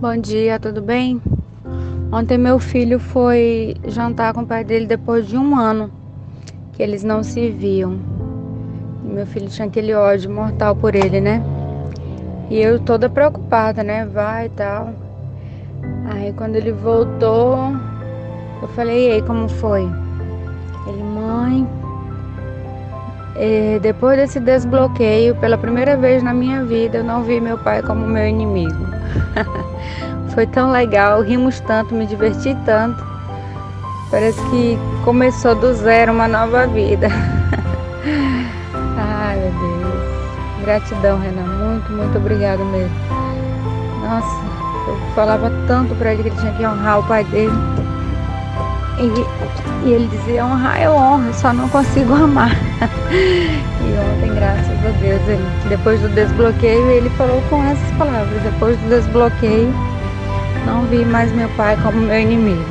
Bom dia, tudo bem? Ontem meu filho foi jantar com o pai dele depois de um ano que eles não se viam. E meu filho tinha aquele ódio mortal por ele, né? E eu toda preocupada, né? Vai e tal. Aí quando ele voltou, eu falei, e aí, como foi? Ele, mãe, depois desse desbloqueio, pela primeira vez na minha vida, eu não vi meu pai como meu inimigo. Foi tão legal, rimos tanto, me diverti tanto. Parece que começou do zero uma nova vida. Ai, meu Deus. Gratidão, Renan. Muito, muito obrigada mesmo. Nossa, eu falava tanto pra ele que ele tinha que honrar o pai dele. E ele dizia, honrar eu honro, eu só não consigo amar. E ontem, graças a Deus, depois do desbloqueio, ele falou com essas palavras. Depois do desbloqueio, não vi mais meu pai como meu inimigo.